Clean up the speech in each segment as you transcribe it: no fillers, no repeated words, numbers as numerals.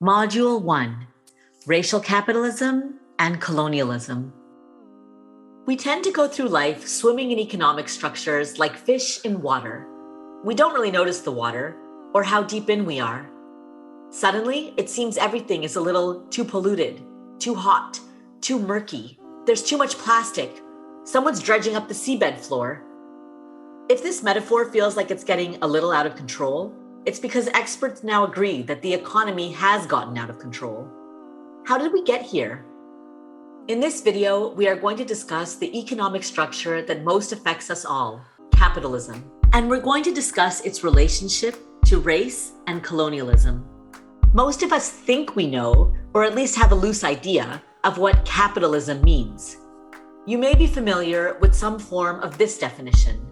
Module 1: Racial Capitalism and Colonialism. We tend to go through life swimming in economic structures like fish in water. We don't really notice the water or how deep in we are. Suddenly, it seems everything is a little too polluted, too hot, too murky. There's too much plastic. Someone's dredging up the seabed floor. If this metaphor feels like it's getting a little out of control, it's because experts now agree that the economy has gotten out of control. How did we get here? In this video, we are going to discuss the economic structure that most affects us all, capitalism. And we're going to discuss its relationship to race and colonialism. Most of us think we know, or at least have a loose idea, of what capitalism means. You may be familiar with some form of this definition: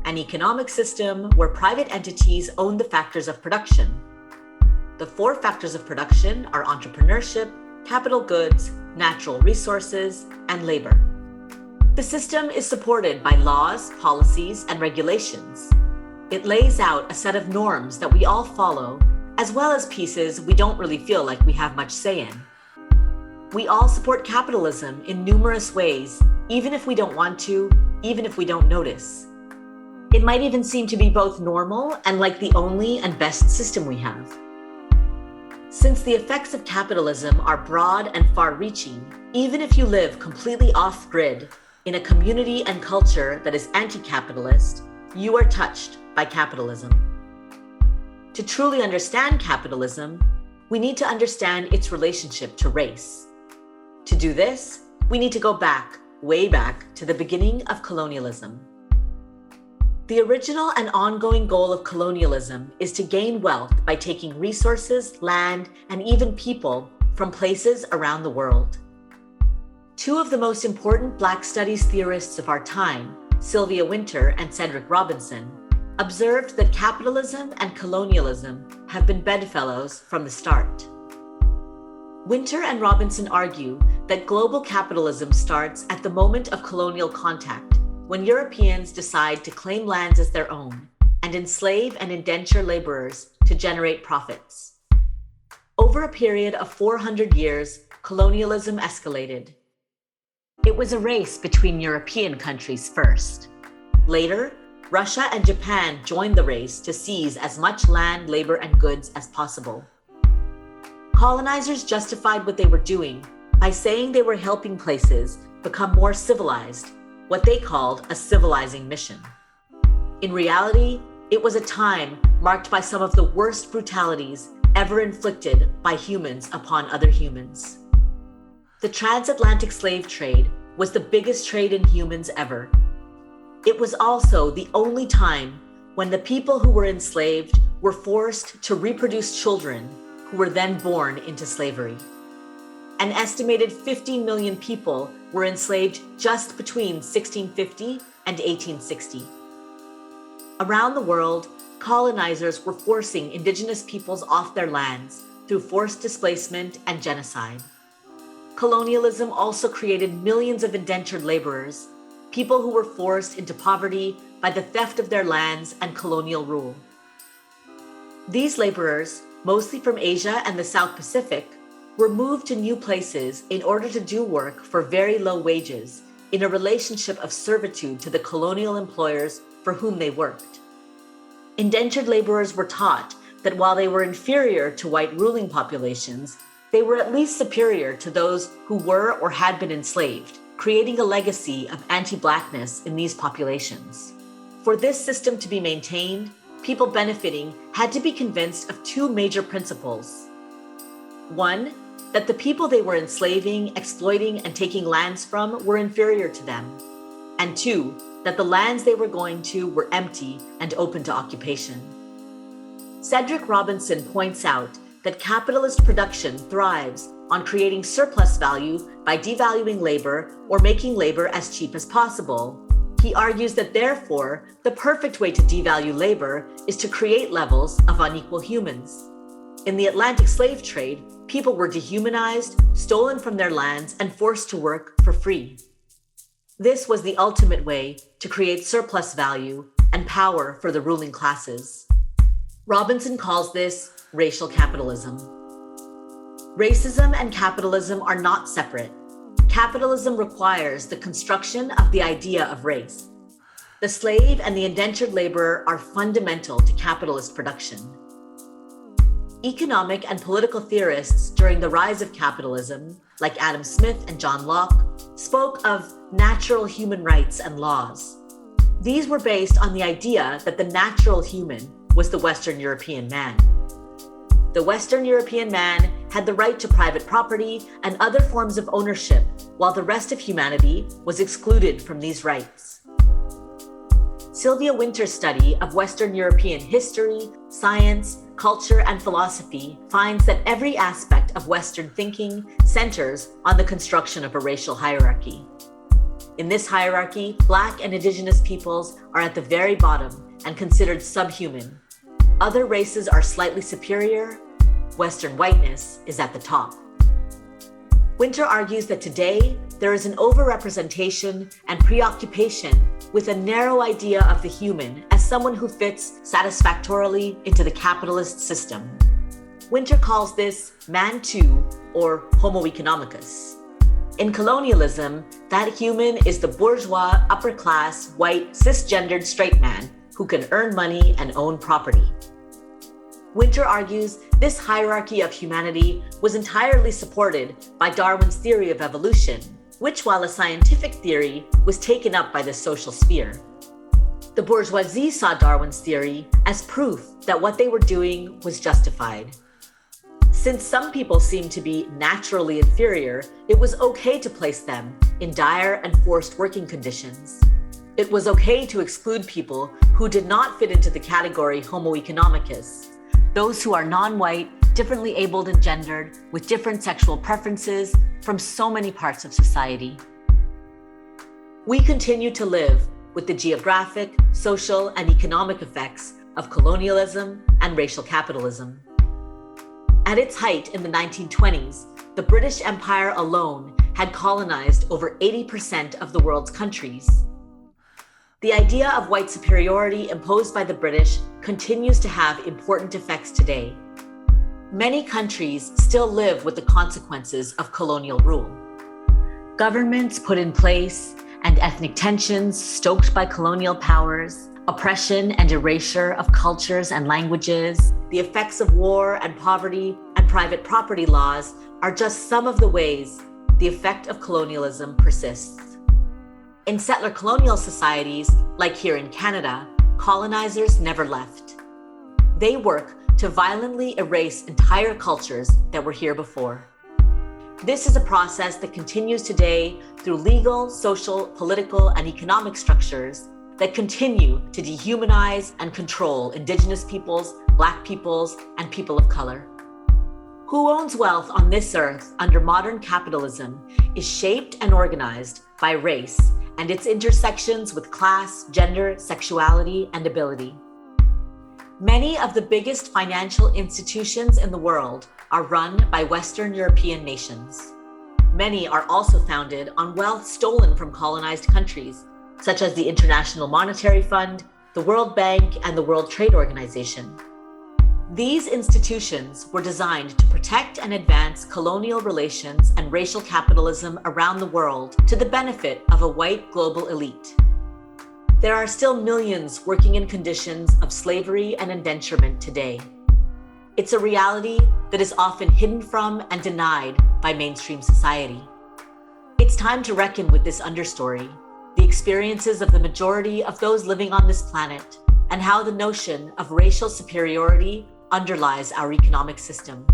an economic system where private entities own the factors of production. The 4 factors of production are entrepreneurship, capital goods, natural resources, and labor. The system is supported by laws, policies, and regulations. It lays out a set of norms that we all follow, as well as pieces we don't really feel like we have much say in. We all support capitalism in numerous ways, even if we don't want to, even if we don't notice. It might even seem to be both normal and like the only and best system we have. Since the effects of capitalism are broad and far-reaching, even if you live completely off-grid in a community and culture that is anti-capitalist, you are touched by capitalism. To truly understand capitalism, we need to understand its relationship to race. To do this, we need to go back, way back, to the beginning of colonialism. The original and ongoing goal of colonialism is to gain wealth by taking resources, land, and even people from places around the world. 2 of the most important Black studies theorists of our time, Sylvia Wynter and Cedric Robinson, observed that capitalism and colonialism have been bedfellows from the start. Wynter and Robinson argue that global capitalism starts at the moment of colonial contact, when Europeans decide to claim lands as their own and enslave and indenture laborers to generate profits. Over a period of 400 years, colonialism escalated. It was a race between European countries first. Later, Russia and Japan joined the race to seize as much land, labor, and goods as possible. Colonizers justified what they were doing by saying they were helping places become more civilized, what they called a civilizing mission. In reality, it was a time marked by some of the worst brutalities ever inflicted by humans upon other humans. The transatlantic slave trade was the biggest trade in humans ever. It was also the only time when the people who were enslaved were forced to reproduce children who were then born into slavery. An estimated 15 million people were enslaved just between 1650 and 1860. Around the world, colonizers were forcing indigenous peoples off their lands through forced displacement and genocide. Colonialism also created millions of indentured laborers, people who were forced into poverty by the theft of their lands and colonial rule. These laborers, mostly from Asia and the South Pacific, were moved to new places in order to do work for very low wages in a relationship of servitude to the colonial employers for whom they worked. Indentured laborers were taught that while they were inferior to white ruling populations, they were at least superior to those who were or had been enslaved, creating a legacy of anti-blackness in these populations. For this system to be maintained, people benefiting had to be convinced of 2 major principles. 1, that the people they were enslaving, exploiting, and taking lands from were inferior to them. And 2, that the lands they were going to were empty and open to occupation. Cedric Robinson points out that capitalist production thrives on creating surplus value by devaluing labor or making labor as cheap as possible. He argues that therefore, the perfect way to devalue labor is to create levels of unequal humans. In the Atlantic slave trade, people were dehumanized, stolen from their lands, and forced to work for free. This was the ultimate way to create surplus value and power for the ruling classes. Robinson calls this racial capitalism. Racism and capitalism are not separate. Capitalism requires the construction of the idea of race. The slave and the indentured laborer are fundamental to capitalist production. Economic and political theorists during the rise of capitalism, like Adam Smith and John Locke, spoke of natural human rights and laws. These were based on the idea that the natural human was the Western European man. The Western European man had the right to private property and other forms of ownership, while the rest of humanity was excluded from these rights. Sylvia Wynter's study of Western European history, science, culture, and philosophy finds that every aspect of Western thinking centers on the construction of a racial hierarchy. In this hierarchy, Black and Indigenous peoples are at the very bottom and considered subhuman. Other races are slightly superior. Western whiteness is at the top. Wynter argues that today there is an overrepresentation and preoccupation with a narrow idea of the human as someone who fits satisfactorily into the capitalist system. Wynter calls this man too, or homo economicus. In colonialism, that human is the bourgeois, upper-class, white, cisgendered straight man who can earn money and own property. Wynter argues this hierarchy of humanity was entirely supported by Darwin's theory of evolution, which, while a scientific theory, was taken up by the social sphere. The bourgeoisie saw Darwin's theory as proof that what they were doing was justified. Since some people seemed to be naturally inferior, it was okay to place them in dire and forced working conditions. It was okay to exclude people who did not fit into the category homo economicus, those who are non-white, differently abled and gendered, with different sexual preferences from so many parts of society. We continue to live with the geographic, social, and economic effects of colonialism and racial capitalism. At its height in the 1920s, the British Empire alone had colonized over 80% of the world's countries. The idea of white superiority imposed by the British continues to have important effects today. Many countries still live with the consequences of colonial rule. Governments put in place and ethnic tensions stoked by colonial powers, oppression and erasure of cultures and languages, the effects of war and poverty and private property laws are just some of the ways the effect of colonialism persists. In settler colonial societies, like here in Canada, colonizers never left. They work to violently erase entire cultures that were here before. This is a process that continues today through legal, social, political, and economic structures that continue to dehumanize and control Indigenous peoples, Black peoples, and people of color. Who owns wealth on this earth under modern capitalism is shaped and organized by race and its intersections with class, gender, sexuality, and ability. Many of the biggest financial institutions in the world are run by Western European nations. Many are also founded on wealth stolen from colonized countries, such as the International Monetary Fund, the World Bank, and the World Trade Organization. These institutions were designed to protect and advance colonial relations and racial capitalism around the world to the benefit of a white global elite. There are still millions working in conditions of slavery and indenturement today. It's a reality that is often hidden from and denied by mainstream society. It's time to reckon with this understory, the experiences of the majority of those living on this planet, and how the notion of racial superiority underlies our economic system.